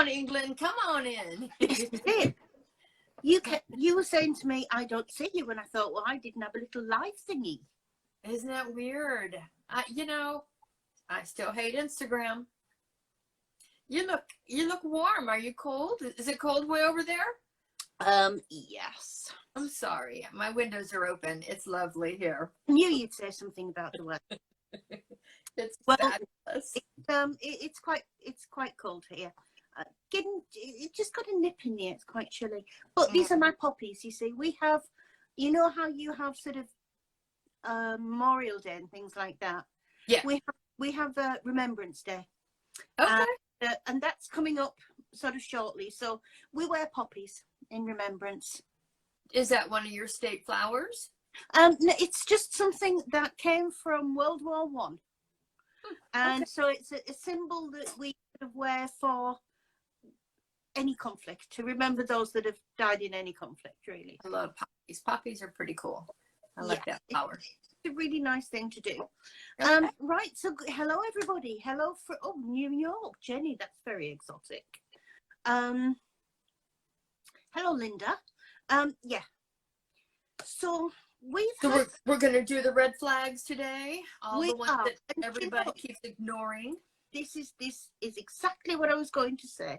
on, England. Come on in. This is it. You were saying to me, I don't see you, and I thought, well, I didn't have a little live thingy. Isn't that weird? You know, I still hate Instagram. You look warm. Are you cold? Is it cold way over there? Yes. I'm sorry. My windows are open. It's lovely here. I knew you'd say something about the weather. It's well, fabulous. It's quite cold here. It just got a nip in the air. It's quite chilly. But these are my poppies. You see, we have, you know how you have sort of Memorial Day and things like that. Yeah. We have Remembrance Day. Okay. And that's coming up sort of shortly. So we wear poppies in remembrance. Is that one of your state flowers? No, it's just something that came from World War One, and so it's a symbol that we sort of wear for any conflict, to remember those that have died in any conflict. Really, I love poppies. Poppies are pretty cool. I like that flower. It's a really nice thing to do. Okay. Right. So hello everybody. Hello for New York, Jenny. That's very exotic. Hello Linda. Yeah. So we're going to do the red flags today. All the ones that everybody keeps ignoring. This is exactly what I was going to say.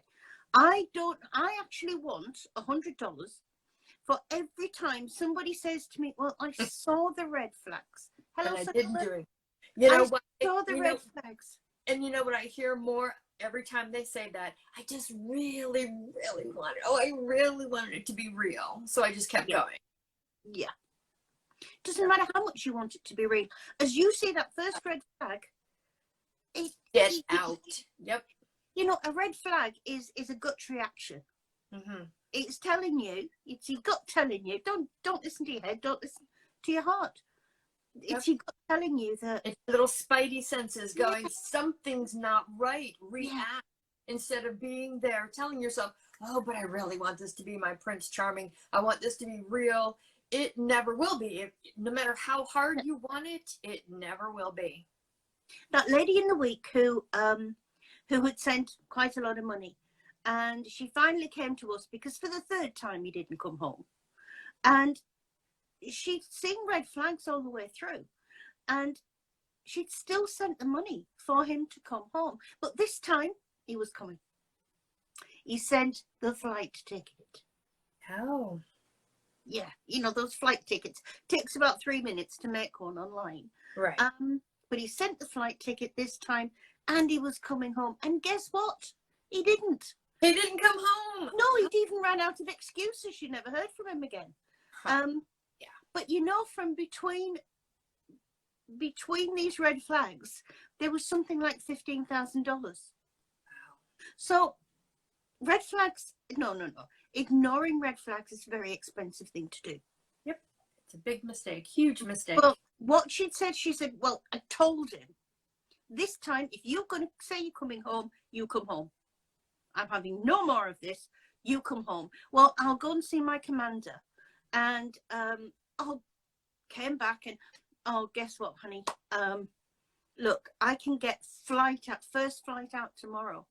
I actually want $100 for every time somebody says to me, well, I saw the red flags. Hello, and I didn't do it. You know what? I saw the red flags. And you know what I hear more every time they say that? I just really, really want it. Oh, I really wanted it to be real. So I just kept going. Yeah. Doesn't matter how much you want it to be real. As you see that first red flag, get out. Yep. You know, a red flag is a gut reaction. Mm-hmm. It's telling you, it's your gut telling you. Don't listen to your head. Don't listen to your heart. It's your gut telling you that. It's little spidey senses going, something's not right. React instead of being there, telling yourself, oh, but I really want this to be my Prince Charming. I want this to be real. It never will be. No matter how hard you want it, it never will be. That lady in the week who had sent quite a lot of money, and she finally came to us because for the third time he didn't come home, and she'd seen red flags all the way through, and she'd still sent the money for him to come home. But this time he was coming. He sent the flight ticket. Oh. Yeah, you know, those flight tickets. Takes about 3 minutes to make one online. Right. But he sent the flight ticket this time, and he was coming home. And guess what? He didn't. He didn't come home. No, he'd even ran out of excuses. You never heard from him again. Yeah. But you know, from between these red flags, there was something like $15,000. Wow. So, red flags. No. Ignoring red flags is a very expensive thing to do. Yep. It's a big mistake. Huge mistake. Well, what she said, well, I told him, this time, if you're going to say you're coming home, you come home. I'm having no more of this. You come home. Well, I'll go and see my commander. And came back and, guess what, honey? Look, I can get first flight out tomorrow.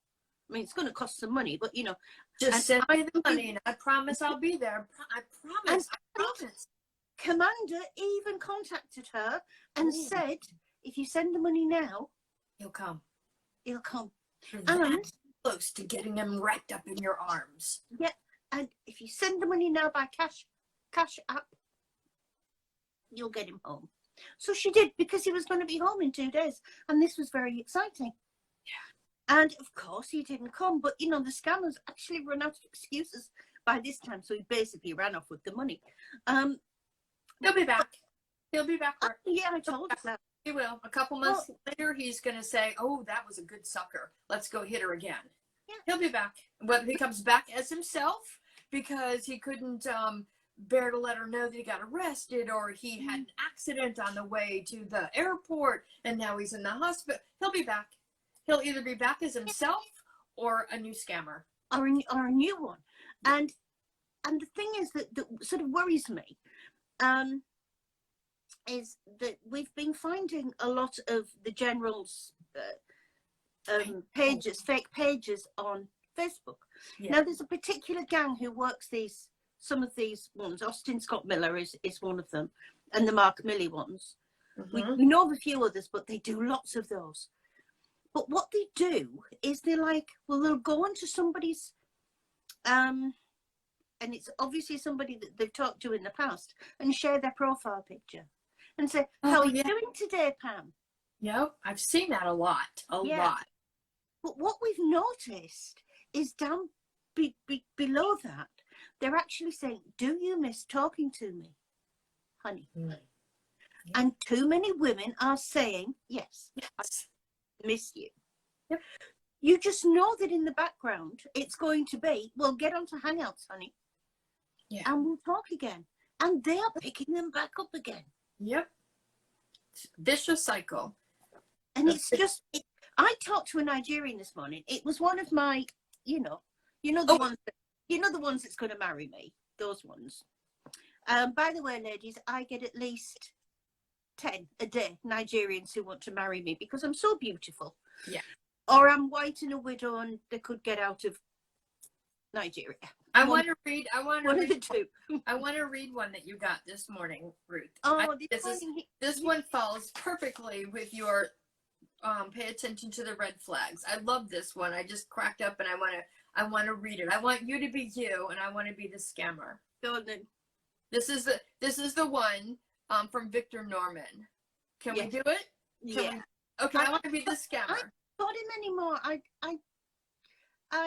I mean, it's going to cost some money, but, you know. Just send me the money and I promise I'll be there. I promise. Commander even contacted her and said, if you send the money now, he'll come. He'll come. And close to getting him wrapped up in your arms. Yeah, and if you send the money now by cash app, you'll get him home. So she did, because he was going to be home in 2 days, and this was very exciting. Yeah. And of course he didn't come, but you know, the scammers actually run out of excuses by this time, so he basically ran off with the money. He'll be back. He'll be back. Yeah, I told her that. He will. A couple months later, he's going to say, oh, that was a good sucker. Let's go hit her again. Yeah. He'll be back. Whether he comes back as himself because he couldn't bear to let her know that he got arrested, or he had an accident on the way to the airport and now he's in the hospital, he'll be back. He'll either be back as himself or a new scammer. Or a new one. And the thing is that sort of worries me, is that we've been finding a lot of the generals' pages, fake pages on Facebook. Yeah. Now, there's a particular gang who works some of these ones. Austin Scott Miller is one of them, and the Mark Milley ones. Mm-hmm. We know of a few others, but they do lots of those. But what they do is they'll go onto somebody's, and it's obviously somebody that they've talked to in the past, and share their profile picture and say, how are you doing today, Pam? Yeah, I've seen that a lot. Lot. But what we've noticed is down below that, they're actually saying, do you miss talking to me, honey? Mm. And too many women are saying, yes, I miss you. Yep. You just know that in the background, it's going to be, well, get onto Hangouts, honey. Yeah. And we'll talk again. And they are picking them back up again. Yep. Vicious cycle. And it's just, I talked to a Nigerian this morning. It was one of my, the ones that's going to marry me, those ones. By the way, ladies, I get at least 10 a day Nigerians who want to marry me because I'm so beautiful. Yeah. Or I'm white and a widow and they could get out of Nigeria. I want to read one of the two. I want to read one that you got this morning, Ruth. Oh, this one falls perfectly with your pay attention to the red flags. I love this one. I just cracked up and I want to read it. I want you to be you and I want to be the scammer. Go on then. This is the one from Victor Norman. Can we do it? Yeah. Okay, I want to be the scammer. I don't got him anymore.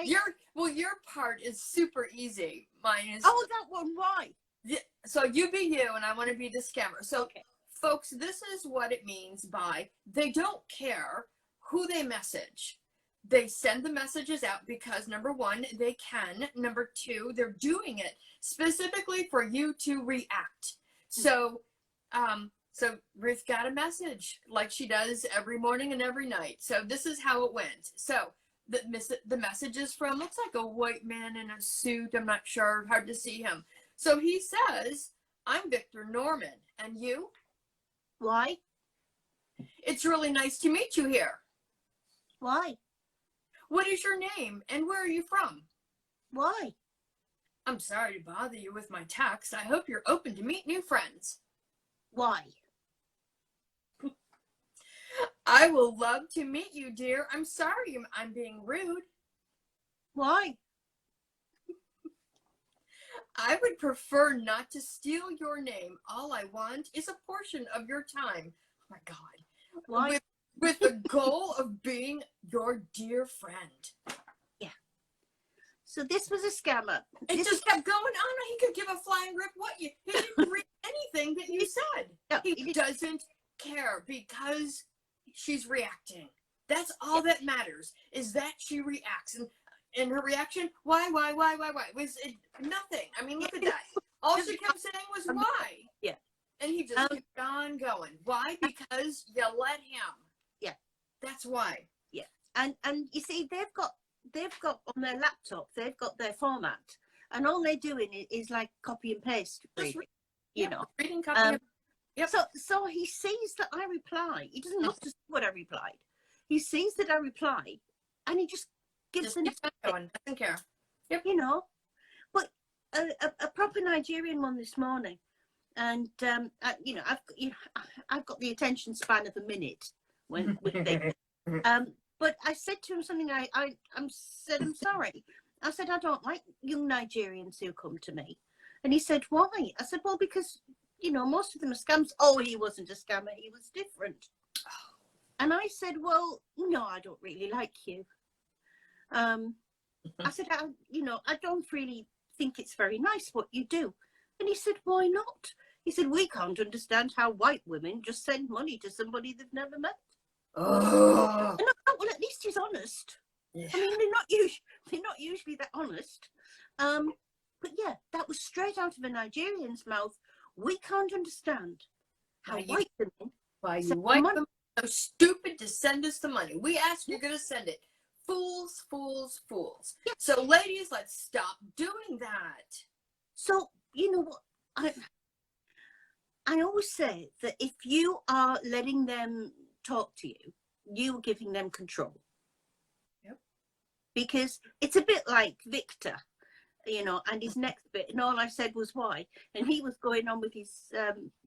Your part is super easy. Mine is. Oh, that one, why? Yeah, so you be you and I want to be the scammer. So, okay. Folks, this is what it means by they don't care who they message. They send the messages out because number one, they can. Number two, they're doing it specifically for you to react. So Ruth got a message like she does every morning and every night. So this is how it went. So the message is from, looks like a white man in a suit. I'm not sure, hard to see him. So he says, I'm Victor Norman. And you? Why? It's really nice to meet you here. Why? What is your name and where are you from? Why? I'm sorry to bother you with my text. I hope you're open to meet new friends. Why? I will love to meet you, dear. I'm sorry I'm being rude. Why? I would prefer not to steal your name. All I want is a portion of your time. Oh my God. Why? With the goal of being your dear friend. Yeah. So this was a scammer. It just kept going on. He could give a flying rip he didn't read anything that you said. No, he doesn't care because she's reacting. That's all that matters, is that she reacts. And her reaction, why? Was it nothing? I mean, look at that. All she kept saying was why. Yeah. And he just kept on going. Why? Because you let him. Yeah. That's why. Yeah. And you see, they've got on their laptop, they've got their format. And all they're doing is like copy and paste, really, reading, copy. Yep. So he sees that I reply. He doesn't look to see what I replied. He sees that I reply, and he just gives the next going. Doesn't care. Yep. But a proper Nigerian one this morning, and I've got the attention span of a minute when with things. But I said to him something. I'm sorry. I said I don't like young Nigerians who come to me, and he said why? I said well because most of them are scams. Oh, he wasn't a scammer. He was different. And I said, well, no, I don't really like you. I said, I don't really think it's very nice what you do. And he said, why not? He said, we can't understand how white women just send money to somebody they've never met. Oh. And I thought, well, at least he's honest. Yeah. I mean, they're not usually that honest. But yeah, that was straight out of a Nigerian's mouth. We can't understand how white women. Why you white women are so stupid to send us the money. We ask, you're going to send it. Fools, fools, fools. Yeah. So, ladies, let's stop doing that. So, you know what? I always say that if you are letting them talk to you, you're giving them control. Yep. because it's a bit like Victor, you know, and his next bit, and all I said was why, and he was going on with his,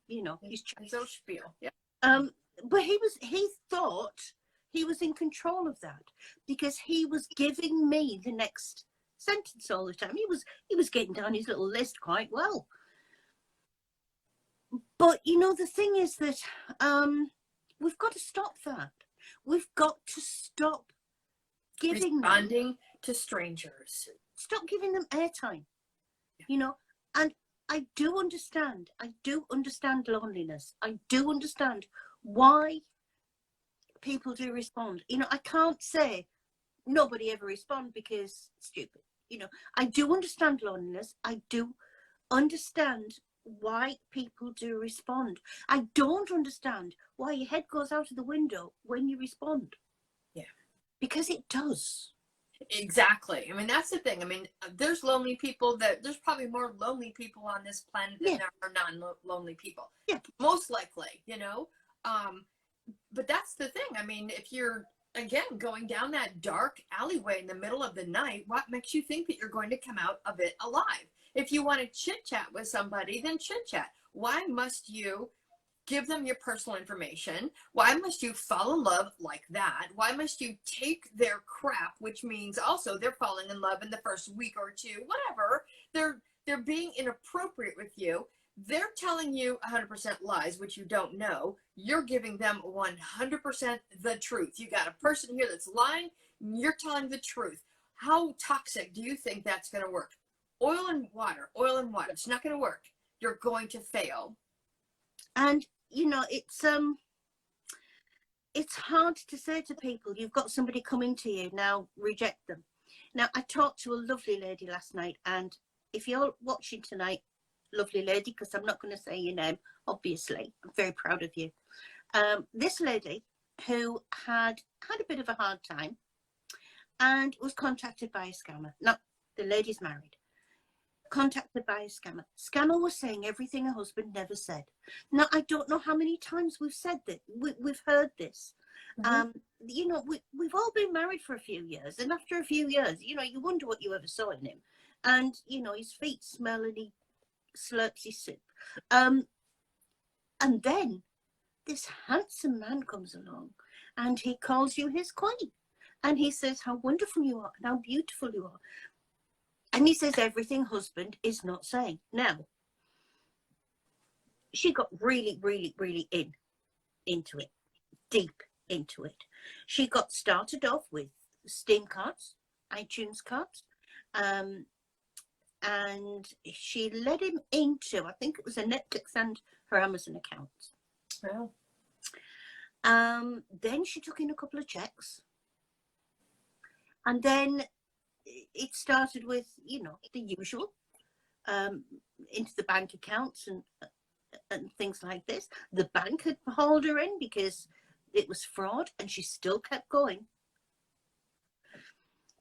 you know, his spiel. Yeah. But he thought he was in control of that because he was giving me the next sentence all the time. He was getting down his little list quite well. But you know, the thing is that we've got to stop that. We've got to stop responding to strangers. Stop giving them airtime. You know, and I do understand loneliness. I do understand why people do respond. You know, I can't say nobody ever respond because it's stupid. You know, I do understand loneliness. I do understand why people do respond. I don't understand why your head goes out of the window when you respond. Yeah. Because it does. Exactly. I mean, that's the thing. I mean, there's lonely people there's probably more lonely people on this planet than there are non-lonely people. Yeah. Most likely, you know. But that's the thing. I mean, if you're, again, going down that dark alleyway in the middle of the night, what makes you think that you're going to come out of it alive? If you want to chit chat with somebody, then chit chat. Why must you give them your personal information? Why must you fall in love like that? Why must you take their crap, which means also they're falling in love in the first week or two, whatever. They're being inappropriate with you. They're telling you 100% lies, which you don't know. You're giving them 100% the truth. You got a person here that's lying. You're telling the truth. How toxic do you think that's going to work? Oil and water. It's not going to work. You're going to fail. And you know, it's hard to say to people, you've got somebody coming to you, now reject them. Now, I talked to a lovely lady last night, and if you're watching tonight, lovely lady, because I'm not going to say your name, obviously, I'm very proud of you. This lady who had a bit of a hard time and was contacted by a scammer. Now, the lady's married. Contacted by a scammer. Scammer was saying everything her husband never said. Now, I don't know how many times we've said that. We've heard this. Mm-hmm. You know, we've all been married for a few years, and after a few years, you know, you wonder what you ever saw in him. And, you know, his feet smell and he slurps his soup. And then this handsome man comes along and he calls you his queen. And he says how wonderful you are and how beautiful you are. And he says everything husband is not saying. Now, she got really, really, really into it, deep into it. She got started off with Steam cards, iTunes cards, and she led him into, I think it was a Netflix and her Amazon accounts. Well. Then she took in a couple of checks. And then it started with, you know, the usual, into the bank accounts and things like this. The bank had hauled her in because it was fraud, and she still kept going.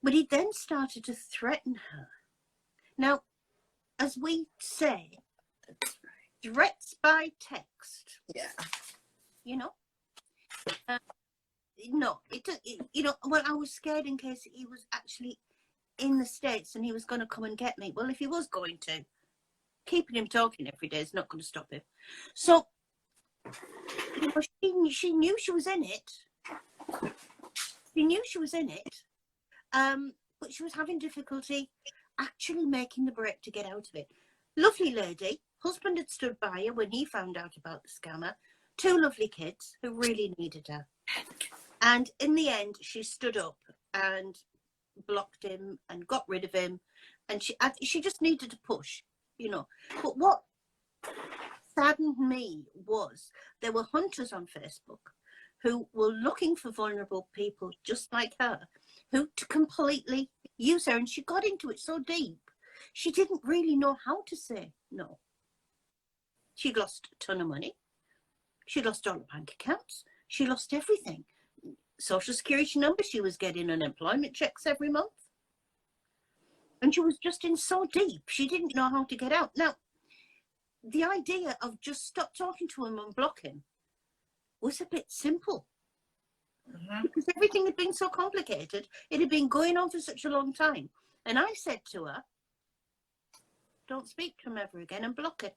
But he then started to threaten her. Now, as we say, threats by text. Yeah. You know? No, you know, well, I was scared in case he was actually in the States and he was going to come and get me. Well, if he was going to, keeping him talking every day is not going to stop him. So, you know, she knew she was in it. She knew she was in it, but she was having difficulty actually making the break to get out of it. Lovely lady. Husband had stood by her when he found out about the scammer. 2 lovely kids who really needed her. And in the end, she stood up and blocked him and got rid of him. And she just needed to push, you know. But what saddened me was there were hunters on Facebook who were looking for vulnerable people just like her, who to completely use her. And she got into it so deep, she didn't really know how to say no. She'd lost a ton of money. She lost all her bank accounts. She lost everything. Social Security number. She was getting unemployment checks every month. And she was just in so deep. She didn't know how to get out. Now, the idea of just stop talking to him and block him was a bit simple. because everything had been so complicated. It had been going on for such a long time. And I said to her, don't speak to him ever again and block it.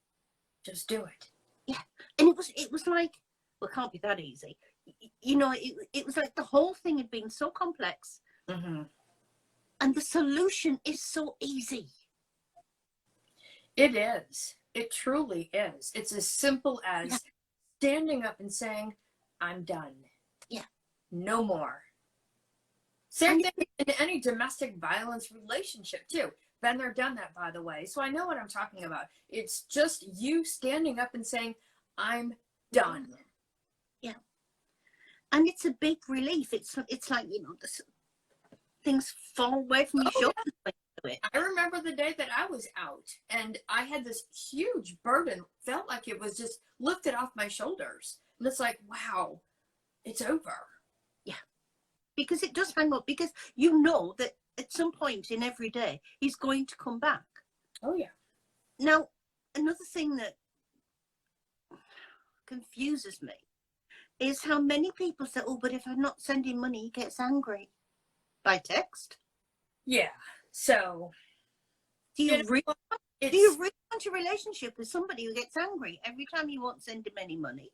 Just do it. Yeah. And it was like, well, it can't be that easy. You know, it was like the whole thing had been so complex. And the solution is so easy. It is. It truly is. It's as simple as standing up and saying, I'm done. Yeah. No more. Same thing in any domestic violence relationship too. Been there, done that, by the way. So I know what I'm talking about. It's just you standing up and saying, I'm done. Yeah. And it's a big relief. It's like, you know, things fall away from your shoulders. Yeah. I remember the day that I was out and I had this huge burden, felt like it was just lifted off my shoulders. And it's like, wow, it's over. Yeah. Because it does hang up, because you know that at some point in every day, he's going to come back. Oh, yeah. Now, another thing that confuses me is how many people say, oh, but if I'm not sending money, he gets angry. By text? Yeah. So, do you really want a relationship with somebody who gets angry every time you won't send him any money?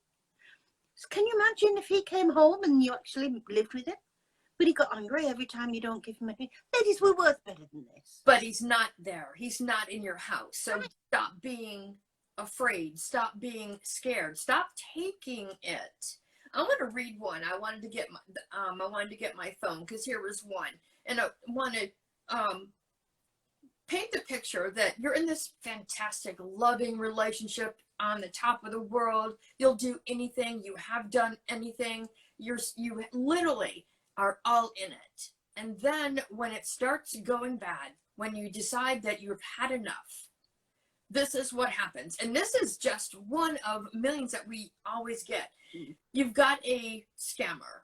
So can you imagine if he came home and you actually lived with him, but he got angry every time you don't give him anything? Ladies, we're worth better than this. But he's not there. He's not in your house. So stop being afraid. Stop being scared. Stop taking it. I want to read one. I wanted to get my phone because here was one, and I want to paint the picture that you're in this fantastic, loving relationship on the top of the world. You'll do anything. You have done anything. You literally are all in it. And then when it starts going bad, when you decide that you've had enough, this is what happens. And this is just one of millions that we always get. You've got a scammer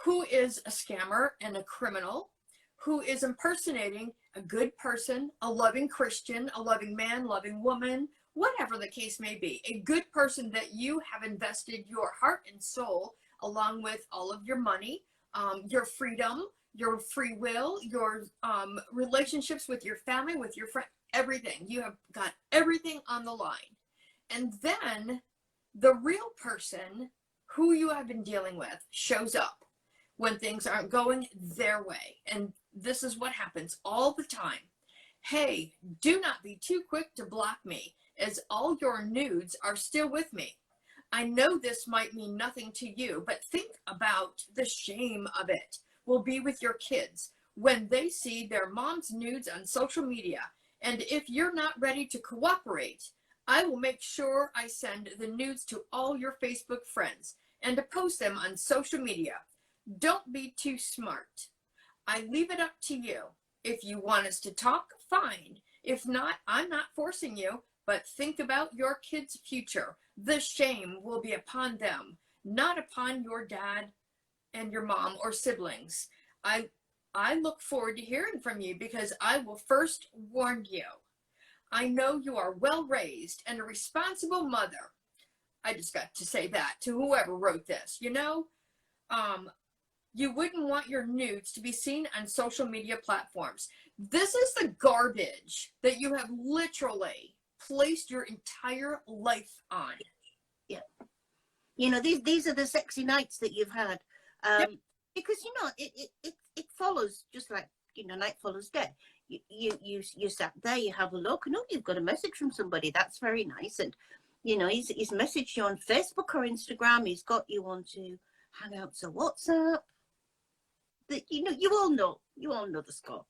who is a scammer and a criminal who is impersonating a good person, a loving Christian, a loving man, loving woman, whatever the case may be. A good person that you have invested your heart and soul, along with all of your money, your freedom, your free will, your relationships with your family, with your friend, everything. You have got everything on the line. And then the real person who you have been dealing with shows up when things aren't going their way. And this is what happens all the time. Hey, do not be too quick to block me, as all your nudes are still with me. I know this might mean nothing to you, but think about the shame of it will be with your kids when they see their mom's nudes on social media. And if you're not ready to cooperate, I will make sure I send the nudes to all your Facebook friends and to post them on social media. Don't be too smart. I leave it up to you. If you want us to talk, fine. If not, I'm not forcing you, but think about your kids' future. The shame will be upon them, not upon your dad and your mom or siblings. I look forward to hearing from you because I will first warn you. I know you are well raised and a responsible mother. I just got to say that to whoever wrote this, you know? You wouldn't want your nudes to be seen on social media platforms. This is the garbage that you have literally placed your entire life on. Yeah. You know, these are the sexy nights that you've had. Because, you know, it follows, just like, you know, night follows day. You sat there, you have a look, and oh, you've got a message from somebody. That's very nice. And, you know, he's messaged you on Facebook or Instagram. He's got you onto Hangouts or WhatsApp. That, you know, you all know the score.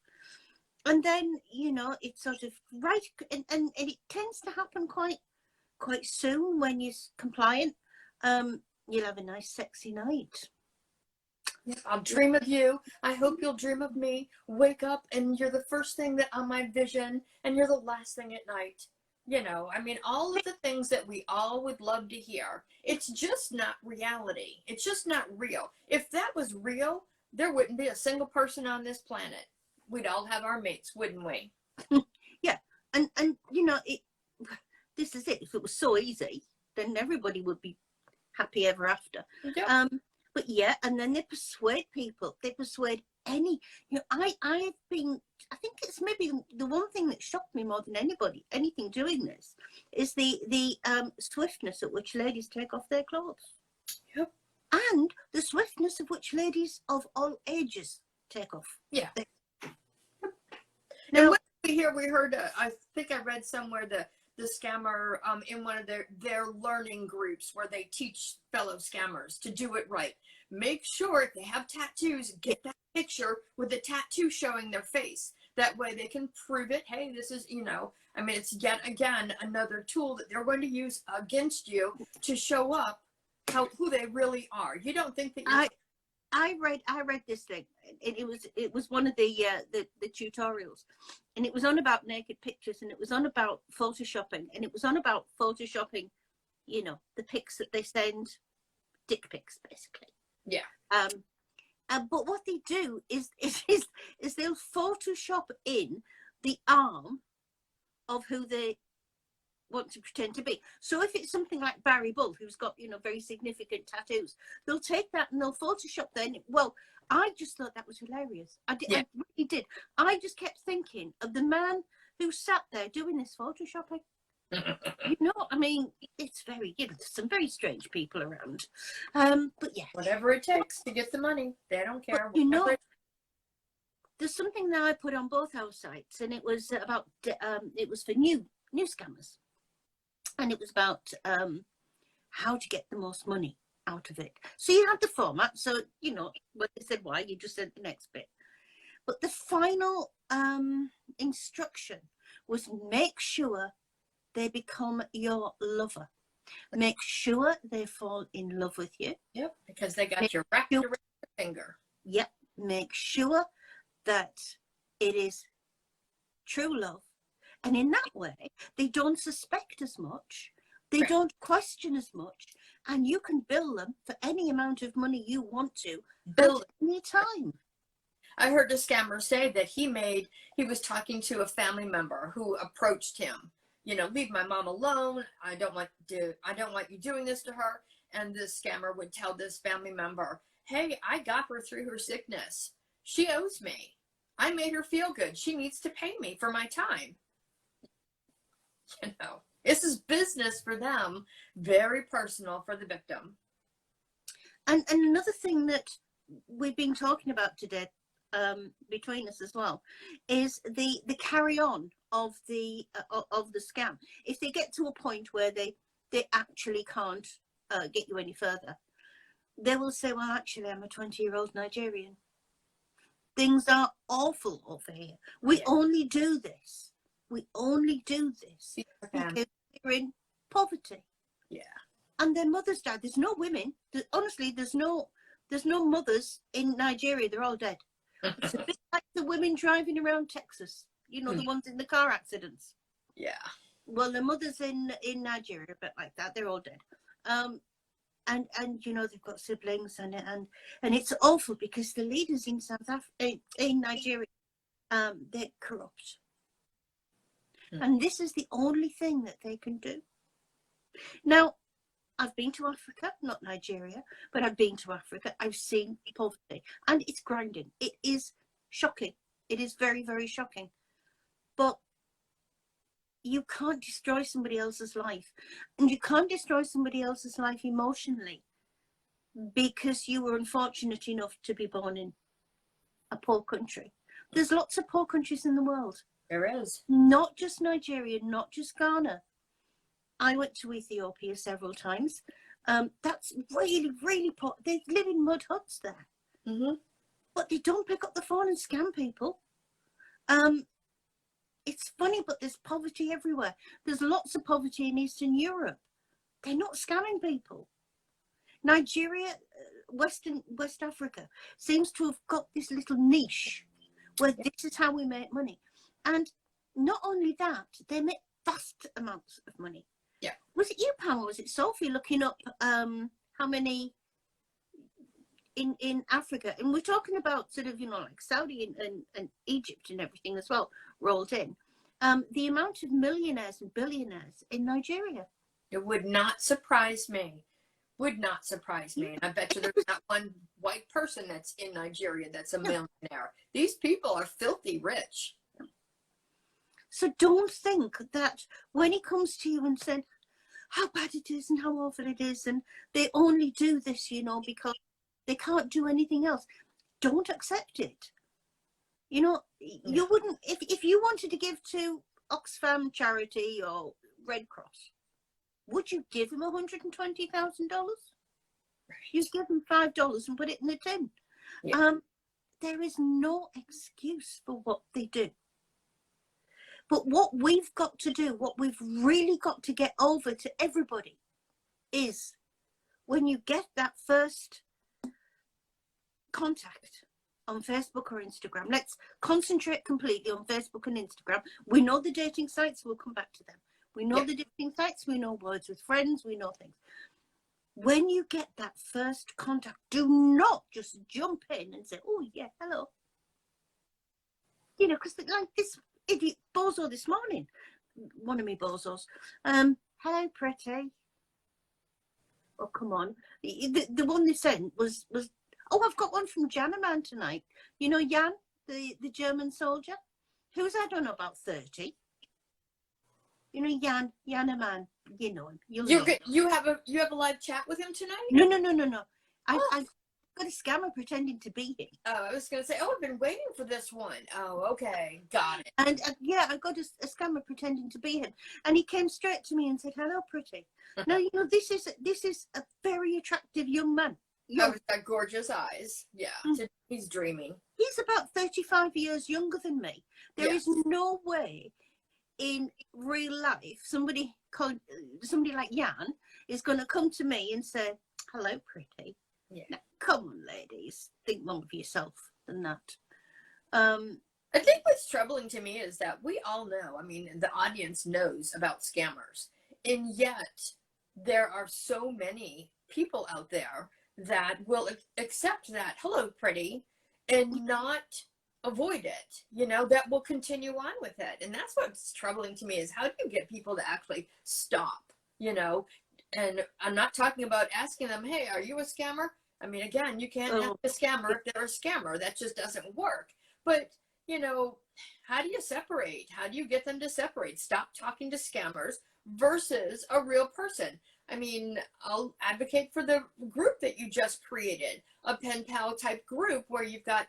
And then, you know, it's sort of right, and it tends to happen quite soon when you're compliant. You'll have a nice sexy night. I'll dream of you. I hope you'll dream of me. Wake up and you're the first thing that on my vision and you're the last thing at night. You know, I mean, all of the things that we all would love to hear. It's just not reality. It's just not real. If that was real, there wouldn't be a single person on this planet. We'd all have our mates, wouldn't we? Yeah. And you know, this is it. If it was so easy, then everybody would be happy ever after. Yeah. But yeah, and then they persuade people. They persuade any, I think it's maybe the one thing that shocked me more than anything doing this, is the swiftness at which ladies take off their clothes. Yep. And the swiftness of which ladies of all ages take off. Yeah. Now, And we heard, I think I read somewhere the scammer in one of their learning groups where they teach fellow scammers to do it right. Make sure if they have tattoos, get that picture with the tattoo showing their face. That way they can prove it. Hey, this is, it's yet again another tool that they're going to use against you to show up who they really are. You don't think that I read this thing. It was one of the tutorials, and it was on about naked pictures, and it was on about photoshopping, and it was on about photoshopping, the pics that they send, dick pics, basically. Yeah. But what they do is they'll Photoshop in the arm of who they want to pretend to be. So if it's something like Barry Bull, who's got very significant tattoos, they'll take that and they'll Photoshop then. Well, I just thought that was hilarious. I really did. I just kept thinking of the man who sat there doing this Photoshopping. It's very, there's some very strange people around. But yeah, whatever it takes to get the money, they don't care. There's something that I put on both our sites, and it was about it was for new scammers, and it was about how to get the most money out of it. So you had the format, so when they said why, you just said the next bit. But the final instruction was, make sure they become your lover. Make sure they fall in love with you. Yep, because they got you wrapped around your finger. Yep, make sure that it is true love. And in that way, they don't suspect as much. They don't question as much. And you can bill them for any amount of money you want to, bill any time. I heard a scammer say that he was talking to a family member who approached him. Leave my mom alone. I don't want you doing this to her. And this scammer would tell this family member, hey, I got her through her sickness. She owes me. I made her feel good. She needs to pay me for my time. This is business for them, very personal for the victim. And another thing that we've been talking about today, between us as well, is the carry on of the scam. If they get to a point where they actually can't get you any further, they will say, well, actually, I'm a 20-year-old Nigerian. Things are awful over here. We only do this. Because they're in poverty. Yeah. And their mothers died. There's no women. Honestly, there's no mothers in Nigeria. They're all dead. It's a bit like the women driving around Texas. The ones in the car accidents. Yeah. Well, the mothers in Nigeria, a bit like that. They're all dead. And they've got siblings, and it's awful because the leaders in in Nigeria, they're corrupt. And this is the only thing that they can do. Now, I've been to Africa, not Nigeria, but I've been to Africa. I've seen poverty, and it's grinding. It is shocking. It is very, very shocking. But you can't destroy somebody else's life. And you can't destroy somebody else's life emotionally because you were unfortunate enough to be born in a poor country. There's lots of poor countries in the world. There is. Not just Nigeria, not just Ghana. I went to Ethiopia several times. That's really, really poor. They live in mud huts there. Mm-hmm. But they don't pick up the phone and scam people. It's funny, but there's poverty everywhere. There's lots of poverty in Eastern Europe. They're not scamming people. Nigeria, West Africa, seems to have got this little niche where this is how we make money. And not only that, they make vast amounts of money. Yeah. Was it you, Pam, or was it Sophie looking up how many in Africa? And we're talking about sort of, like Saudi and Egypt and everything as well rolled in. The amount of millionaires and billionaires in Nigeria. It would not surprise me Would not surprise me. And I bet you there's not one white person that's in Nigeria that's a millionaire. These people are filthy rich. So don't think that when he comes to you and said how bad it is and how awful it is, and they only do this, you know, because they can't do anything else. Don't accept it. You know, you wouldn't, if you wanted to give to Oxfam charity or Red Cross, would you give him $120,000? Right. You give him $5 and put it in the tin. Yeah. There is no excuse for what they do. But what we've got to do, what we've really got to get over to everybody is when you get that first contact on Facebook or Instagram, let's concentrate completely on Facebook and Instagram. We know the dating sites, we'll come back to them. We know the dating sites, we know Words with Friends, we know things. When you get that first contact, do not just jump in and say, oh yeah, hello. You know, because like this idiot bozo this morning, one of me bozos, hello pretty. Oh, come on. The one they sent was, oh, I've got one from Janaman tonight. You know Jan, the German soldier? Who's, I don't know, about 30. You know Janaman, you know him. You have a live chat with him tonight? No. I've got a scammer pretending to be him. Oh, I was going to say, I've been waiting for this one. Oh, okay, got it. And I got a scammer pretending to be him, and he came straight to me and said, "Hello, pretty." Now you know this is a very attractive young man. Oh, he's got gorgeous eyes. Yeah, he's dreaming. He's about 35 years younger than me. There is no way in real life somebody like Jan is going to come to me and say, "Hello, pretty." Yeah. Now, come on, ladies, think more of yourself than that. I think what's troubling to me is that we all know, I mean, the audience knows about scammers, and yet there are so many people out there that will accept that, hello, pretty, and not avoid it, you know, that will continue on with it. And that's what's troubling to me is how do you get people to actually stop, you know? And I'm not talking about asking them, hey, are you a scammer? I mean, again, you can't ask a scammer if they're a scammer. That just doesn't work. But, you know, how do you separate? How do you get them to separate? Stop talking to scammers versus a real person. I mean, I'll advocate for the group that you just created, a pen pal type group where you've got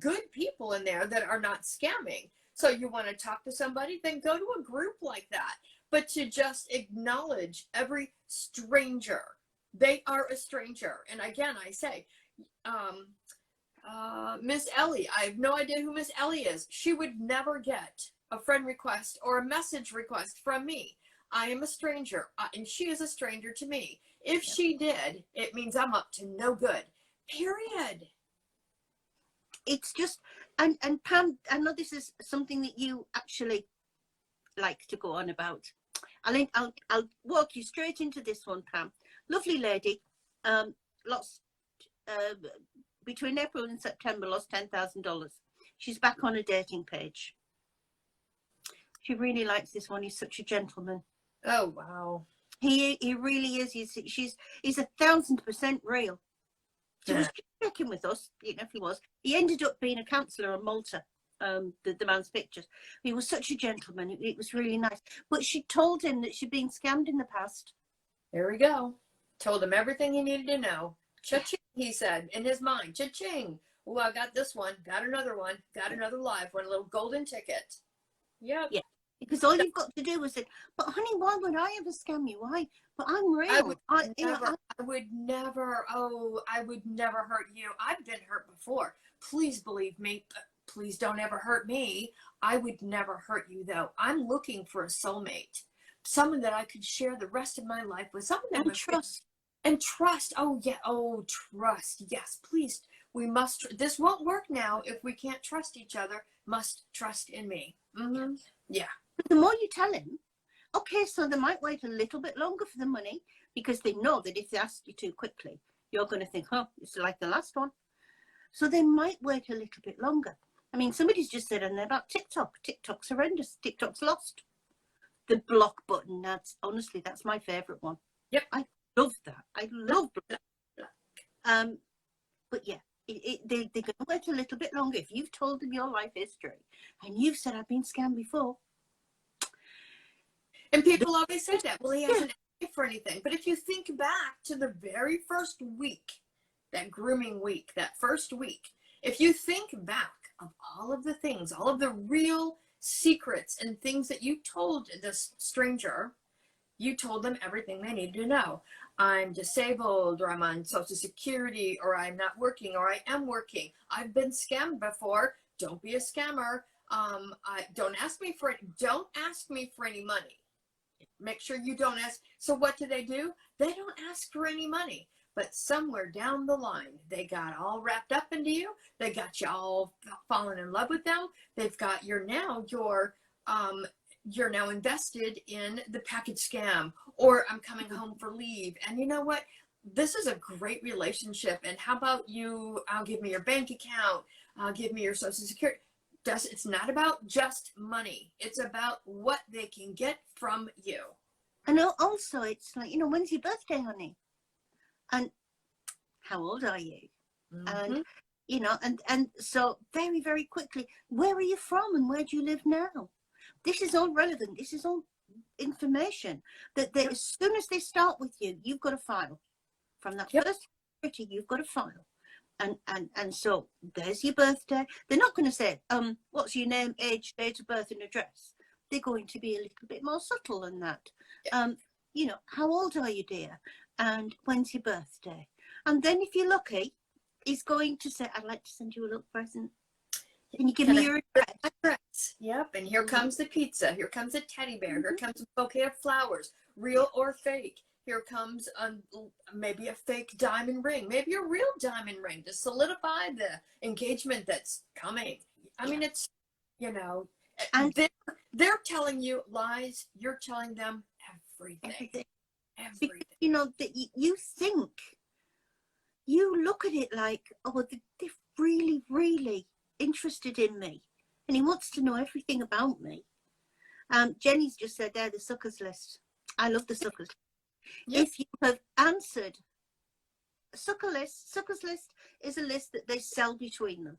good people in there that are not scamming. So you want to talk to somebody, then go to a group like that. But to just acknowledge every stranger, they are a stranger. And again, I say, Miss Ellie, I have no idea who Miss Ellie is. She would never get a friend request or a message request from me. I am a stranger, and she is a stranger to me. If she did, it means I'm up to no good, period. It's just, and Pam, I know this is something that you actually like to go on about. I'll walk you straight into this one, Pam. Lovely lady, lost, between April and September, lost $10,000. She's back on a dating page. She really likes this one. He's such a gentleman. Oh, wow. He really is. He's 1,000% real. He was checking with us, you know, if he was. He ended up being a counsellor on Malta, the man's pictures. He was such a gentleman. It was really nice. But she told him that she'd been scammed in the past. There we go. Told him everything he needed to know. Cha-ching, he said, in his mind. Cha-ching. Oh, I got this one. Got another one. Got another live one. A little golden ticket. Yep. Yeah. Because all you've got to do is say, but honey, why would I ever scam you? Why? But I'm real. I would never hurt you. I've been hurt before. Please believe me. Please don't ever hurt me. I would never hurt you, though. I'm looking for a soulmate. Someone that I could share the rest of my life with. Someone that would trust. And trust. Oh, yeah. Oh, trust. Yes, please. We must. This won't work now if we can't trust each other. Must trust in me. Mm-hmm. Yeah. The more you tell him, okay, so they might wait a little bit longer for the money because they know that if they ask you too quickly, you're going to think, oh, it's like the last one. So they might wait a little bit longer. I mean, somebody's just said on there about TikTok. TikTok's horrendous. TikTok's lost. The block button, honestly, that's my favourite one. Yep. I love that. I love that. But yeah, they're going to wait a little bit longer. If you've told them your life history and you've said, I've been scammed before. And people always say that, well, he hasn't asked for anything. But if you think back to the very first week, that grooming week, that first week, if you think back of all of the things, all of the real secrets and things that you told this stranger, you told them everything they needed to know. I'm disabled, or I'm on Social Security, or I'm not working, or I am working. I've been scammed before. Don't be a scammer. Don't ask me for any money. Make sure you don't ask. So what do? They don't ask for any money. But somewhere down the line, they got all wrapped up into you. They got you all fallen in love with them. They've got you're now invested in the package scam, or I'm coming home for leave. And you know what? This is a great relationship. And how about I'll give me your bank account. I'll give me your Social Security. It's not about just money. It's about what they can get from you. And also, it's like, when's your birthday, honey? And how old are you? Mm-hmm. And so very, very quickly, where are you from and where do you live now? This is all relevant. This is all information that as soon as they start with you, you've got a file. From that first activity, you've got a file. And so there's your birthday. They're not going to say, what's your name, age, date of birth and address. They're going to be a little bit more subtle than that. How old are you, dear? And when's your birthday? And then if you're lucky, he's going to say, I'd like to send you a little present. Can you give me your address? Yep. And here comes the pizza. Here comes a teddy bear. Here comes a bouquet of flowers, real or fake. Here comes maybe a fake diamond ring, maybe a real diamond ring to solidify the engagement that's coming. I mean, it's, and they're telling you lies. You're telling them everything. Because, that you think, you look at it like, oh, they're really, really interested in me. And he wants to know everything about me. Jenny's just said there, the suckers list. I love the suckers list. Yep. If you have answered suckers list is a list that they sell between them.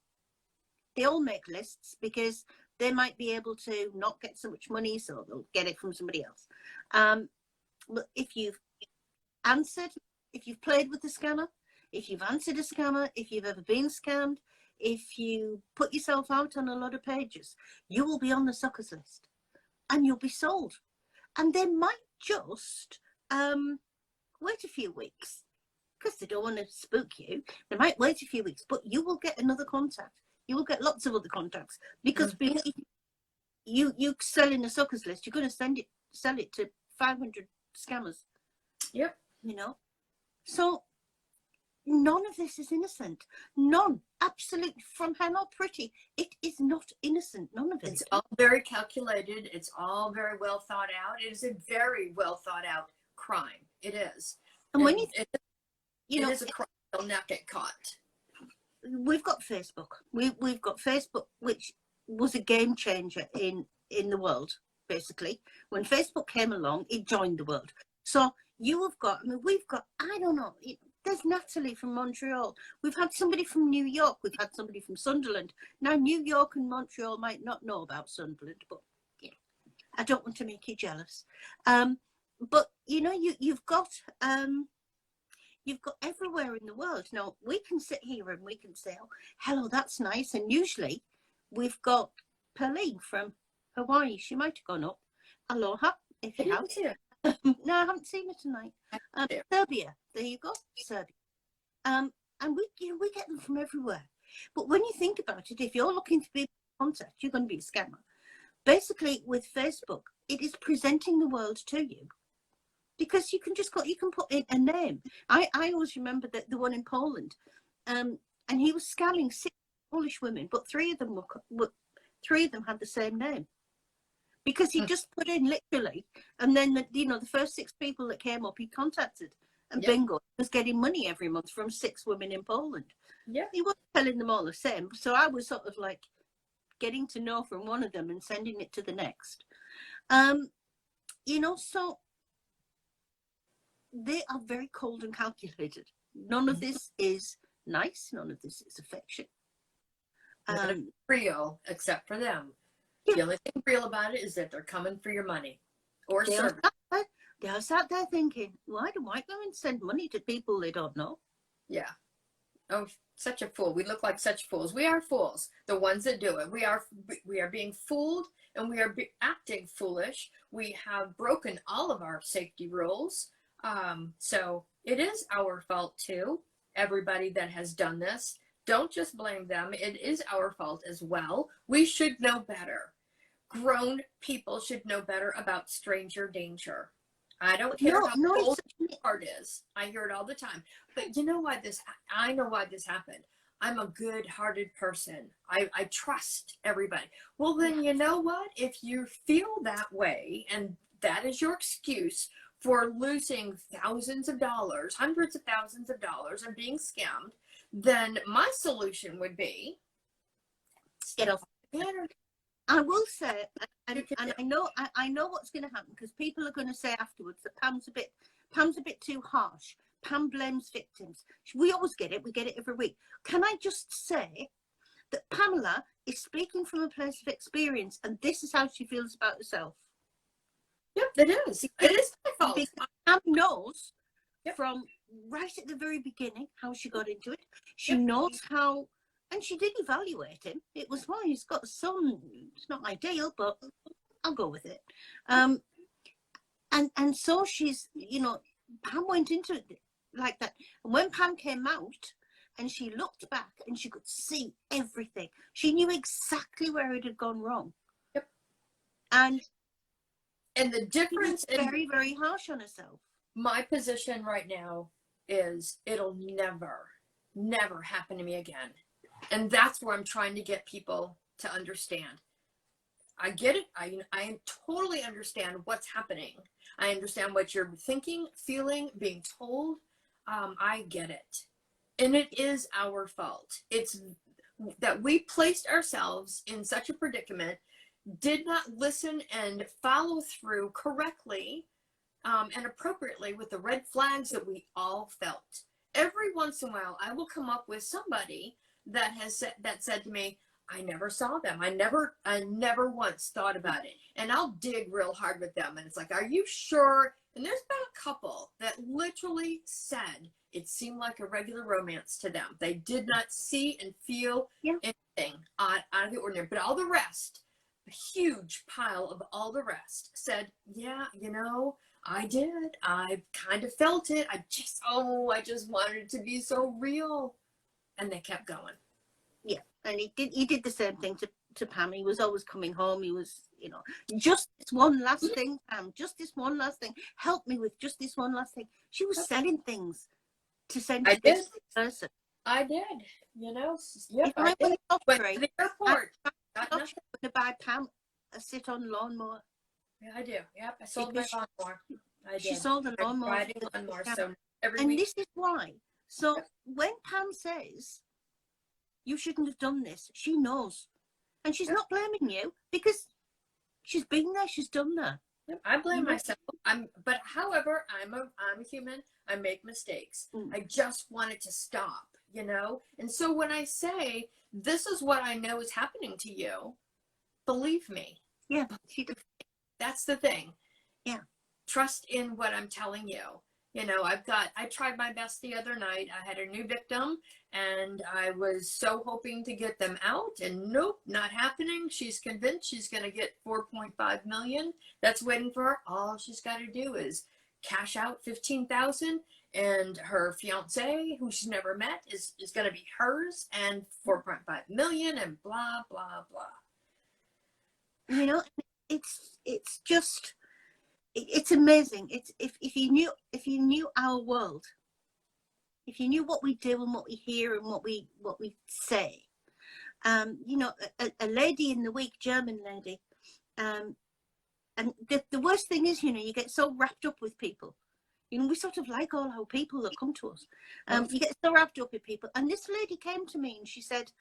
They all make lists because they might be able to not get so much money, so they'll get it from somebody else. But if you've answered, if you've played with the scammer, if you've answered a scammer, if you've ever been scammed, if you put yourself out on a lot of pages, you will be on the suckers list and you'll be sold. And they might just wait a few weeks because they don't want to spook you. They might wait a few weeks, but you will get another contact. You will get lots of other contacts because you sell in the suckers list, you're going to sell it to 500 scammers. Yep. So none of this is innocent. None. Absolutely. From Hello Pretty, it is not innocent. None of it. It's all very calculated. It's all very well thought out. It is a very well thought out crime. It is. And when it is a crime. They'll not get caught. We've got Facebook. We've got Facebook, which was a game changer in the world, basically. When Facebook came along, it joined the world. So we've got, I don't know, there's Natalie from Montreal. We've had somebody from New York. We've had somebody from Sunderland. Now, New York and Montreal might not know about Sunderland, but I don't want to make you jealous. But, you've got everywhere in the world. Now, we can sit here and we can say, oh, hello, that's nice. And usually we've got Pearline from Hawaii. She might have gone up. Aloha, if you have. No, I haven't seen her tonight. Serbia, there you go, Serbia. And we get them from everywhere. But when you think about it, if you're looking to be in contact, you're going to be a scammer. Basically, with Facebook, it is presenting the world to you. Because you can put in a name. I always remember the one in Poland, and he was scamming 6 Polish women, but 3 of them had the same name, because he just put in literally, and then the first 6 people that came up he contacted, and bingo, he was getting money every month from 6 women in Poland. Yeah, he wasn't telling them all the same, so I was sort of like getting to know from one of them and sending it to the next. So. they are very cold and calculated. None of this is nice. None of this is affection. Real, except for them. Yeah. The only thing real about it is that they're coming for your money or service. They are sat there thinking, why do white women send money to people they don't know? Yeah. Oh, such a fool. We look like such fools. We are fools. The ones that do it. We are being fooled, and we are acting foolish. We have broken all of our safety rules. So it is our fault too. Everybody that has done this, don't just blame them. It is our fault as well. We should know better. Grown people should know better about stranger danger. I don't care how old the part is. I hear it all the time. But you know why I know why this happened. I'm a good-hearted person. I trust everybody. Well, then you know what? If you feel that way, and that is your excuse for losing thousands of dollars, hundreds of thousands of dollars, and being scammed, then my solution would be get off. I will say, and I know what's going to happen, because people are going to say afterwards that Pam's a bit too harsh. Pam blames victims. We always get it. We get it every week. Can I just say that Pamela is speaking from a place of experience, and this is how she feels about herself. Yep, it is. It is my fault. Pam knows from right at the very beginning how she got into it. She knows how. And she did evaluate him. It was, well, he's got a son. It's not ideal, but I'll go with it. And so she's, Pam went into it like that. And when Pam came out and she looked back and she could see everything, she knew exactly where it had gone wrong. Yep. And the difference is very, very harsh on herself. My position right now is it'll never happen to me again. And that's where I'm trying to get people to understand. I get it. I totally understand what's happening. I understand what you're thinking, feeling, being told. I get it. And it is our fault. It's that we placed ourselves in such a predicament, did not listen and follow through correctly and appropriately with the red flags that we all felt. Every once in a while, I will come up with somebody that said to me, I never saw them. I never once thought about it. And I'll dig real hard with them. And it's like, are you sure? And there's been a couple that literally said it seemed like a regular romance to them. They did not see and feel anything out of the ordinary. But all the rest, a huge pile of all the rest, said, yeah, I did. I kind of felt it. I just wanted it to be so real. And they kept going. Yeah, and he did the same thing to Pam. He was always coming home. He was, just this one last thing, Pam, just this one last thing. Help me with just this one last thing. She was selling things to send to this person. I did, If I went to the airport, I'm going to buy Pam a sit-on lawnmower. Yeah, I do. Yep, I sold my lawnmower. I did. She sold a lawnmower. Riding lawnmower, so every and week. This is why. So when Pam says, you shouldn't have done this, she knows. And she's not blaming you, because she's been there, she's done that. I blame myself. However, I'm a human. I make mistakes. I just want it to stop, And so when I say, this is what I know is happening to you, believe me. Yeah. That's the thing. Yeah. Trust in what I'm telling you. I tried my best the other night. I had a new victim and I was so hoping to get them out, and nope, not happening. She's convinced she's going to get 4.5 million. That's waiting for her. All she's got to do is cash out 15,000, and her fiance, who she's never met, is going to be hers, and 4.5 million, and blah, blah, blah. It's just, it's amazing. It's if you knew our world, if you knew what we do and what we hear and what we say, a lady in the week, German lady, and the worst thing is, you get so wrapped up with people. We sort of like all our people that come to us. You get so wrapped up with people. And this lady came to me and she said,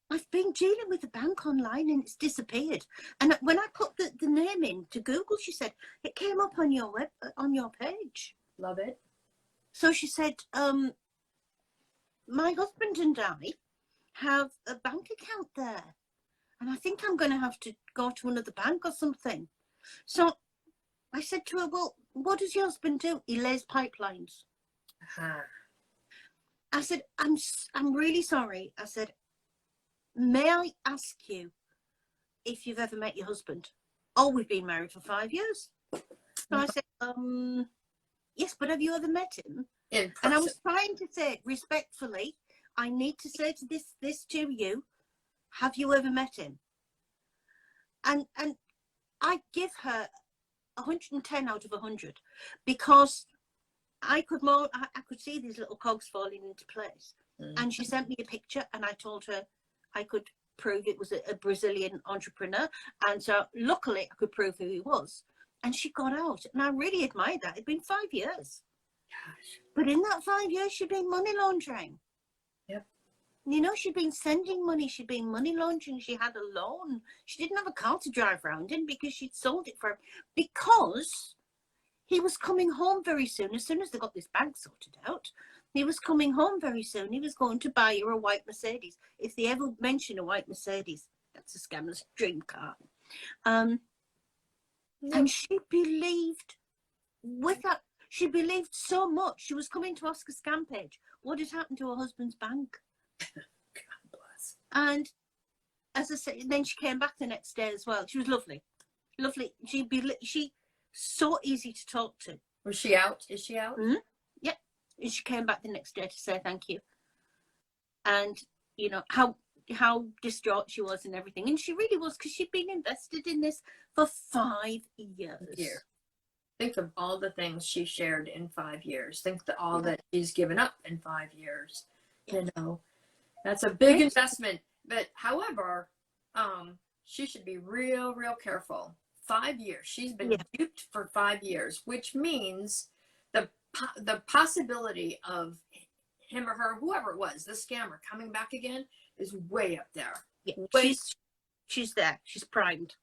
I've been dealing with the bank online and it's disappeared. And when I put the name in to Google. She said, it came up on your on your page. Love it. So she said, my husband and I have a bank account there. And I think I'm going to have to go to another bank or something. So I said to her, well, what does your husband do? He lays pipelines. Uh-huh. I said, I'm really sorry. I said, may I ask you if you've ever met your husband? Oh, we've been married for 5 years. So I said, yes, but have you ever met him? In person. And I was trying to say respectfully, I need to say to this to you, have you ever met him? And I give her 110 out of 100 because I could see these little cogs falling into place. And she sent me a picture, and I told her I could prove it was a Brazilian entrepreneur. And so luckily I could prove who he was. And she got out, and I really admired that. It'd been 5 years. Gosh. But in that 5 years, she'd been money laundering. Yep. You know, she'd been sending money. She'd been money laundering. She had a loan. She didn't have a car to drive around in because she'd sold it for him. Because he was coming home very soon. As soon as they got this bank sorted out, he was coming home very soon. He was going to buy her a white Mercedes. If they ever mention a white Mercedes, that's a scammer's dream car. And she believed with that. She believed so much. She was coming to ask a scam page. What had happened to her husband's bank? God bless. And as I said, then she came back the next day as well. She was lovely. Lovely. She so easy to talk to. Was she out? Is she out? Mm-hmm. Yeah. And she came back the next day to say thank you. And, you know, how distraught she was and everything. And she really was, because she'd been invested in this for 5 years. Think of all the things she shared in 5 years. Think of all that she's given up in 5 years. You know, that's a big investment. But however, she should be real careful. 5 years. She's been duped for 5 years, which means the possibility of him or her, whoever it was, the scammer coming back again is way up there. Yeah, she's there. She's primed.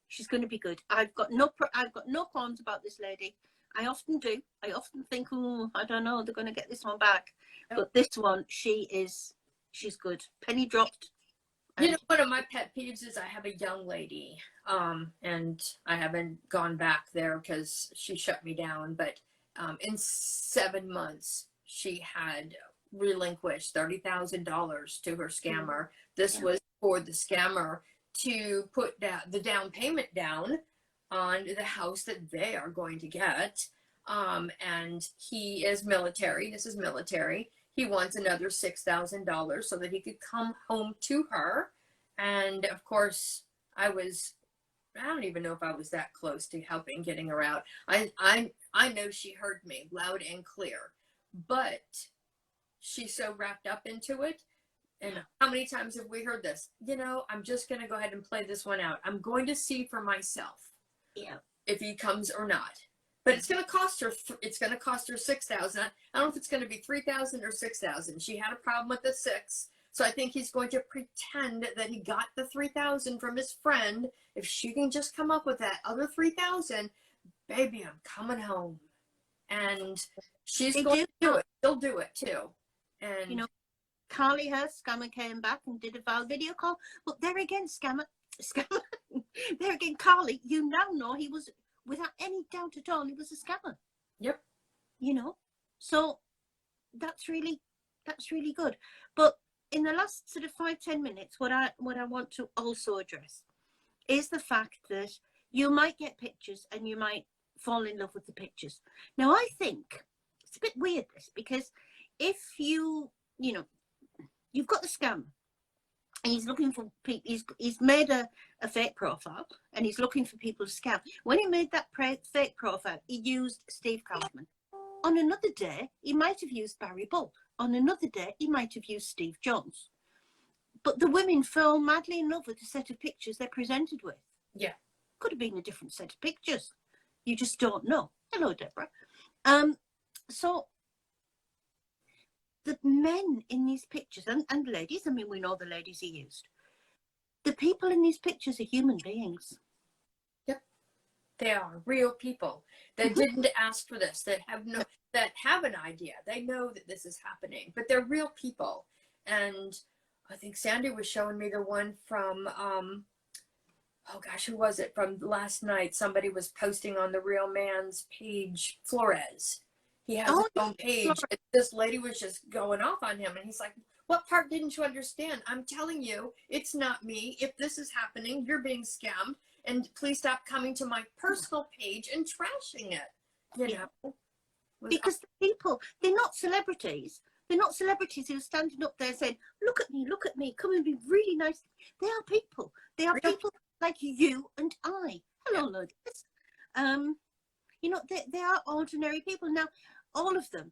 She's going to be good. I've got no qualms about this lady. I often do. I often think, oh, I don't know, they're going to get this one back. Yep. But this one, she's good. Penny dropped. You know, one of my pet peeves is I have a young lady, and I haven't gone back there because she shut me down. But in 7 months, she had relinquished $30,000 to her scammer. This was for the scammer to put the down payment down on the house that they are going to get. And he is military. This is military. He wants another $6,000 so that he could come home to her. And of course, I don't even know if I was that close to helping getting her out. I know she heard me loud and clear, but she's so wrapped up into it. And how many times have we heard this? You know, I'm just going to go ahead and play this one out. I'm going to see for myself if he comes or not. But it's going to cost her. It's going to cost her $6,000. I don't know if it's going to be $3,000 or $6,000. She had a problem with the 6, so I think he's going to pretend that he got the $3,000 from his friend. If she can just come up with that other $3,000, baby, I'm coming home. And she's going to do it. She'll do it too. And you know, Carly, her scammer, came back and did a Val video call. But there again, scammer. There again, Carly, you now know he was, without any doubt at all, he was a scammer. Yep. You know, so that's really good. But in the last sort of 5-10 minutes, what I want to also address is the fact that you might get pictures and you might fall in love with the pictures. Now, I think it's a bit weird, this, because if you know, you've got the scammer, and he's looking for people. He's made a fake profile, and he's looking for people to scam. When he made that fake profile, he used Steve Kaufman. On another day, he might have used Barry Bull. On another day, he might have used Steve Jones. But the women fell madly in love with the set of pictures they're presented with. Yeah. Could have been a different set of pictures. You just don't know. Hello, Deborah. So the men in these pictures, and ladies, I mean, we know the ladies he used. The people in these pictures are human beings. They are real people that didn't ask for this, that have an idea. They know that this is happening, but they're real people. And I think Sandy was showing me the one from, oh gosh, who was it? From last night. Somebody was posting on the Real Man's page, Flores. He has his own page. And this lady was just going off on him. And he's like, what part didn't you understand? I'm telling you, it's not me. If this is happening, you're being scammed. And please stop coming to my personal page and trashing it. You know? Because the people, they're not celebrities. They're not celebrities who are standing up there saying, look at me, come and be really nice. They are people. They are people like you and I. Hello, ladies. You know, they are ordinary people. Now, all of them.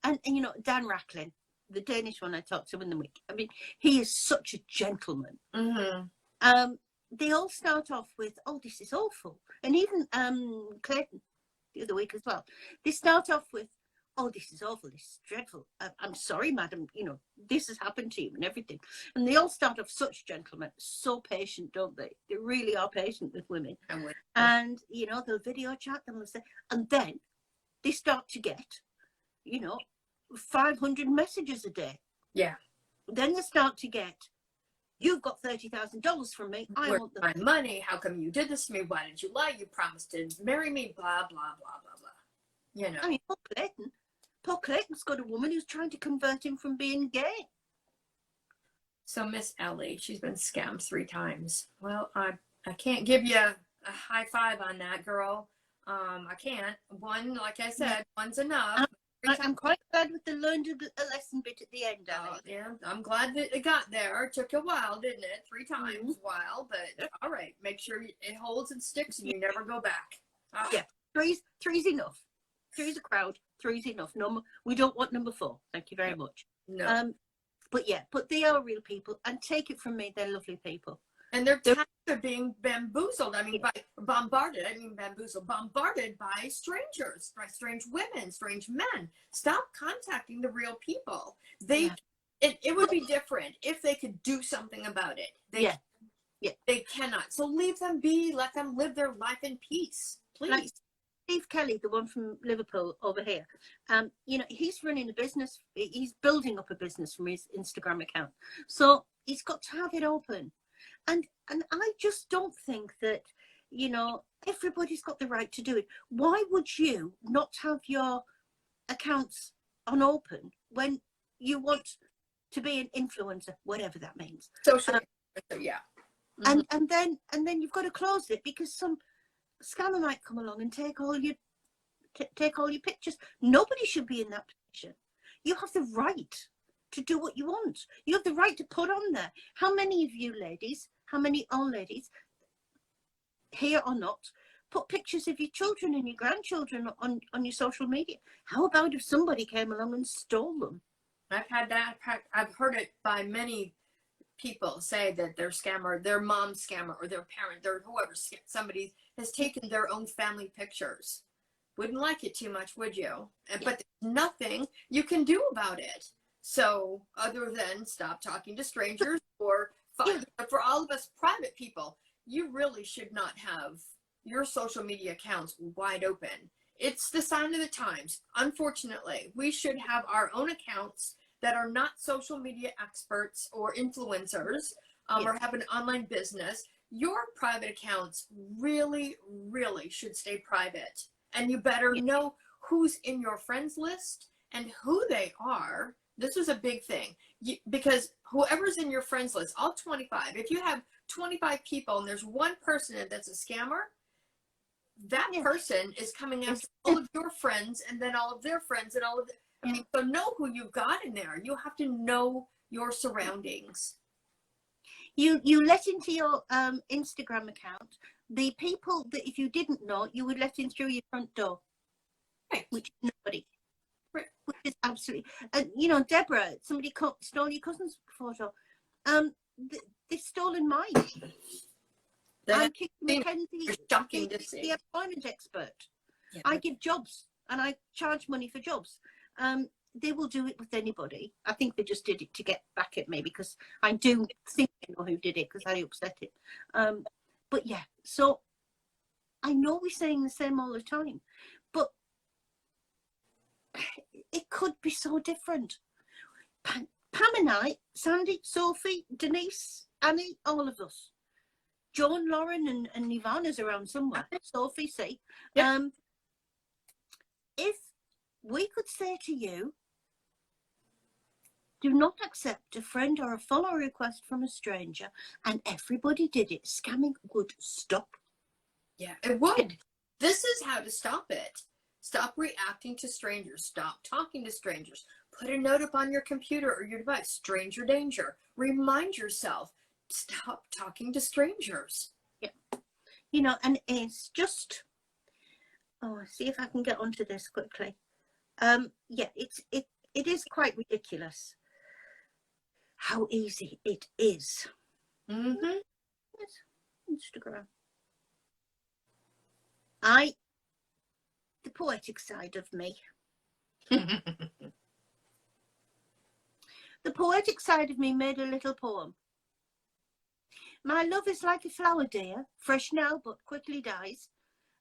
And you know, Dan Racklin, the Danish one I talked to in the week, I mean, he is such a gentleman. They all start off with, oh, this is awful. And even Clayton, the other week as well, they start off with, oh, this is awful, this is dreadful. I'm sorry, madam, you know, this has happened to you and everything. And they all start off such gentlemen, so patient, don't they? They really are patient with women. And, you know, they'll video chat them and say, and then they start to get, you know, 500 messages a day. Yeah. Then they start to get, you've got $30,000 from me. I want my money. How come you did this to me? Why did you lie? You promised to marry me. Blah, blah, blah, blah, blah. You know. I mean, Paul Clayton's got a woman who's trying to convert him from being gay. So Miss Ellie, she's been scammed 3 times. Well, I can't give you a high five on that, girl. I can't. One, like I said, one's enough. I'm quite glad with the learned a lesson bit at the end, Ellie. Yeah, I'm glad that it got there. It took a while, didn't it? 3 times, while, but all right. Make sure it holds and sticks, and you never go back. Yeah, three's enough. 3's a crowd. 3's enough. No, we don't want number 4. Thank you very much. No. But they are real people, and take it from me, they're lovely people. And they're tired of being bamboozled. I mean, bombarded by strangers, by strange women, strange men. Stop contacting the real people. It would be different if they could do something about it. They cannot. So leave them be. Let them live their life in peace, please. Like Steve Kelly, the one from Liverpool over here, you know, he's running a business. He's building up a business from his Instagram account. So he's got to have it open. And I just don't think that, you know, everybody's got the right to do it. Why would you not have your accounts on open when you want to be an influencer, whatever that means? Social, yeah. And then you've got to close it because some scammer might come along and take all your pictures. Nobody should be in that position. You have the right to do what you want. You have the right to put on there. How many of you ladies, how many old ladies, here or not, put pictures of your children and your grandchildren on your social media? How about if somebody came along and stole them? I've had that. I've heard it by many people say that their scammer, their mom's scammer, or their parent, their whoever, somebody has taken their own family pictures. Wouldn't like it too much, would you? But there's nothing you can do about it. So other than stop talking to strangers, or for all of us private people, you really should not have your social media accounts wide open. It's the sign of the times. Unfortunately, we should have our own accounts that are not social media experts or influencers, or have an online business. Your private accounts really, really should stay private. And you better know who's in your friends list and who they are. This is a big thing, because whoever's in your friends list, all 25, if you have 25 people and there's one person that's a scammer, that person is coming after all of your friends and then all of their friends and all of I mean, so know who you've got in there. You have to know your surroundings. You let into your Instagram account the people that if you didn't know, you would let in through your front door. Right. Which is nobody. Right. Which is absolutely, you know, Deborah, somebody stole your cousin's photo. They've stolen mine. I'm Kiki Mackenzie, the employment expert. Yeah. I give jobs and I charge money for jobs. They will do it with anybody. I think they just did it to get back at me because I do think I know who did it because I upset it. But yeah, so I know we're saying the same all the time, but it could be so different. Pam and I, Sandy, Sophie, Denise, Annie, all of us. Joan, Lauren, and Ivana's around somewhere. Sophie, see. Yep. If we could say to you, do not accept a friend or a follow request from a stranger, and everybody did it, scamming would stop. Yeah, it would. This is how to stop it. Stop reacting to strangers. Stop talking to strangers. Put a note up on your computer or your device. Stranger danger. Remind yourself. Stop talking to strangers. Yeah. You know, and it's just, oh, see if I can get onto this quickly. Yeah, it is quite ridiculous how easy it is. Mm-hmm. Instagram. The poetic side of me. The poetic side of me made a little poem. My love is like a flower, dear, fresh now but quickly dies.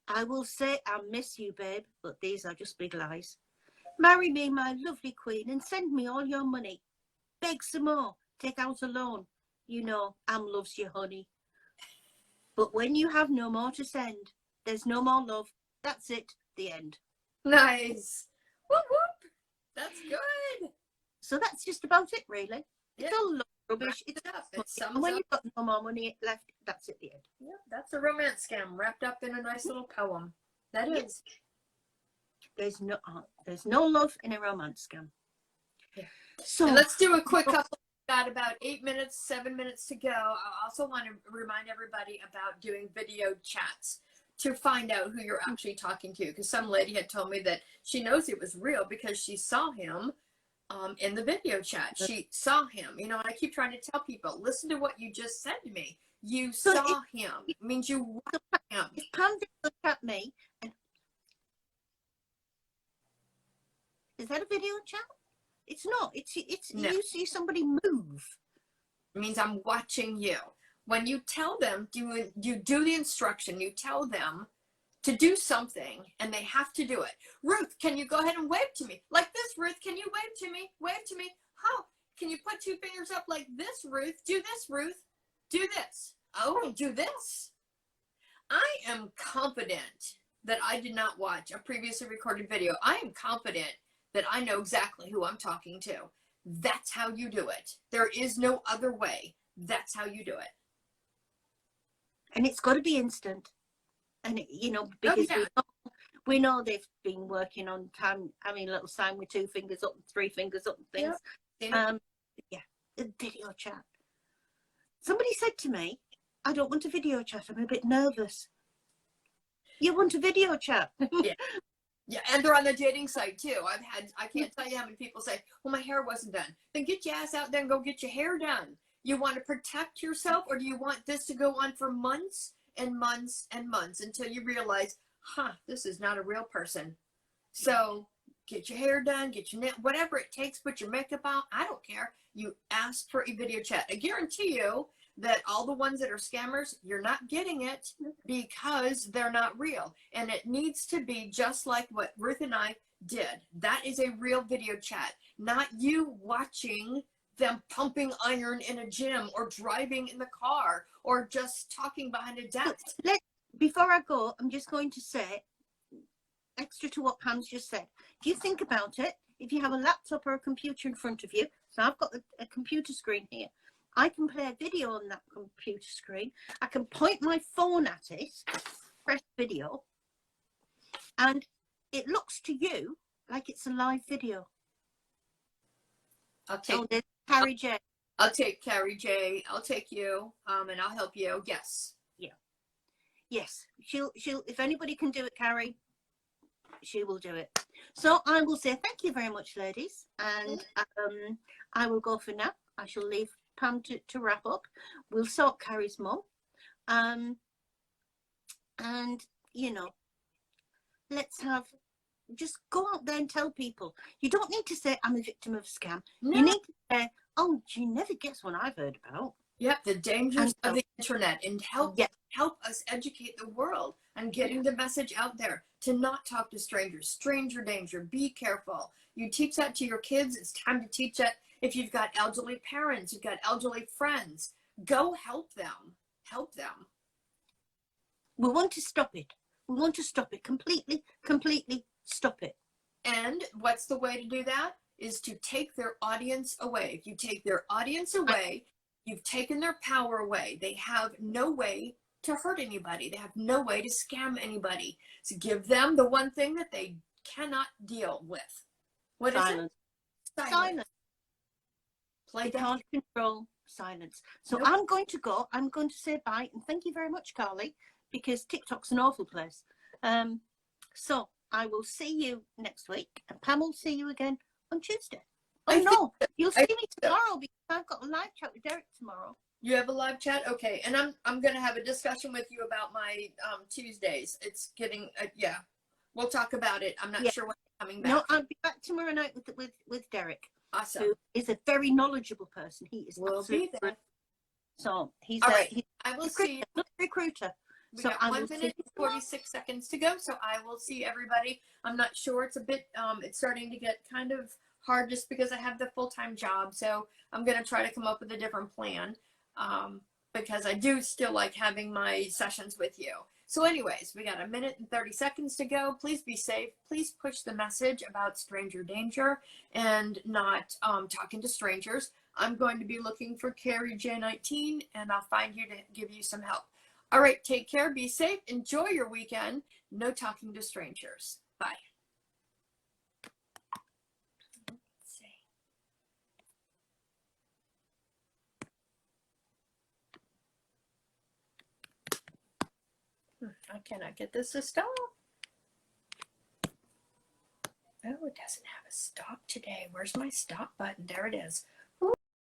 I will say I miss you, babe, but these are just big lies. Marry me, my lovely queen, and send me all your money. Beg some more, take out a loan. You know, Am loves you, honey. But when you have no more to send, there's no more love. That's it, the end. Nice. Whoop, whoop. That's good. So that's just about it, really. Yep. It's all rubbish. It sums And when up. you've got no more money left, that's it, the end. Yep, that's a romance scam wrapped up in a nice little poem. That is. There's no love in a romance scam. Yeah. So and let's do a quick couple. Got about 7 minutes to go. I also want to remind everybody about doing video chats to find out who you're actually talking to, because some lady had told me that she knows it was real because she saw him in the video chat. She saw him, you know, and I keep trying to tell people, listen to what you just said to me. You saw him. It means you watched him. If Pam did look at me, and is that a video chat? It's not. It's No. You see somebody move. It means I'm watching you. When you tell them, you do the instruction, you tell them to do something and they have to do it. Ruth, can you go ahead and wave to me? Like this, Ruth, can you wave to me? Wave to me. How? Can you put 2 fingers up like this, Ruth? Do this, Ruth. Do this. Oh, do this. I am confident that I did not watch a previously recorded video. I am confident that I know exactly who I'm talking to. That's how you do it. There is no other way. That's how you do it. And it's got to be instant. And, you know, because we know they've been working on time, having a little sign with 2 fingers up and 3 fingers up and things. Yep. Yeah, a video chat. Somebody said to me, I don't want a video chat. I'm a bit nervous. You want a video chat? Yeah. Yeah, and they're on the dating site too. I can't tell you how many people say, well, my hair wasn't done. Then get your ass out there and go get your hair done. You want to protect yourself, or do you want this to go on for months and months and months until you realize, this is not a real person. So get your hair done, get your whatever it takes, put your makeup on. I don't care. You ask for a video chat. I guarantee you that all the ones that are scammers, you're not getting it because they're not real. And it needs to be just like what Ruth and I did. That is a real video chat, not you watching them pumping iron in a gym or driving in the car or just talking behind a desk. Before I go, I'm just going to say, extra to what Pam's just said, if you think about it, if you have a laptop or a computer in front of you, so I've got a computer screen here, I can play a video on that computer screen. I can point my phone at it, press video, and it looks to you like it's a live video. I'll take Carrie J. I'll take Carrie J. I'll take you, and I'll help you. Yes. Yeah. Yes. She'll. If anybody can do it, Carrie, she will do it. So I will say thank you very much, ladies, and I will go for now. I shall leave Pam to wrap up. We'll sort Carrie's mum, and you know, let's have. Just go out there and tell people. You don't need to say I'm a victim of a scam. No. You need to say, oh, you never guess what I've heard about. Yep, the dangers of the internet, and help us educate the world on getting the message out there to not talk to strangers. Stranger danger, be careful. You teach that to your kids. It's time to teach that if you've got elderly parents, you've got elderly friends. Go help them. Help them. We want to stop it. We want to stop it completely, completely stop it. And what's the way to do that? Is to take their audience away. If you take their audience away, you've taken their power away. They have no way to hurt anybody. They have no way to scam anybody. So give them the one thing that they cannot deal with. What is it? Silence. Play they can't control silence. So nope. I'm going to go. I'm going to say bye. And thank you very much, Carly, because TikTok's an awful place. So I will see you next week. And Pam will see you again on Tuesday. Oh, no. You'll see me tomorrow because I've got a live chat with Derek tomorrow. You have a live chat? Okay. And I'm going to have a discussion with you about my Tuesdays. It's getting, we'll talk about it. I'm not sure when I'm coming back. No, I'll be back tomorrow night with Derek. Awesome. Who is a very knowledgeable person. He is absolutely there. So he's all right. He's I will see you. Not a recruiter. We got 1 minute and 46 seconds to go, so I will see everybody. I'm not sure. It's a bit, it's starting to get kind of hard just because I have the full-time job. So I'm going to try to come up with a different plan because I do still like having my sessions with you. So anyways, we got 1 minute and 30 seconds to go. Please be safe. Please push the message about stranger danger and not talking to strangers. I'm going to be looking for Carrie J19 and I'll find you to give you some help. All right, take care, be safe, enjoy your weekend. No talking to strangers. Bye. Let's see. I cannot get this to stop. Oh, it doesn't have a stop today. Where's my stop button? There it is.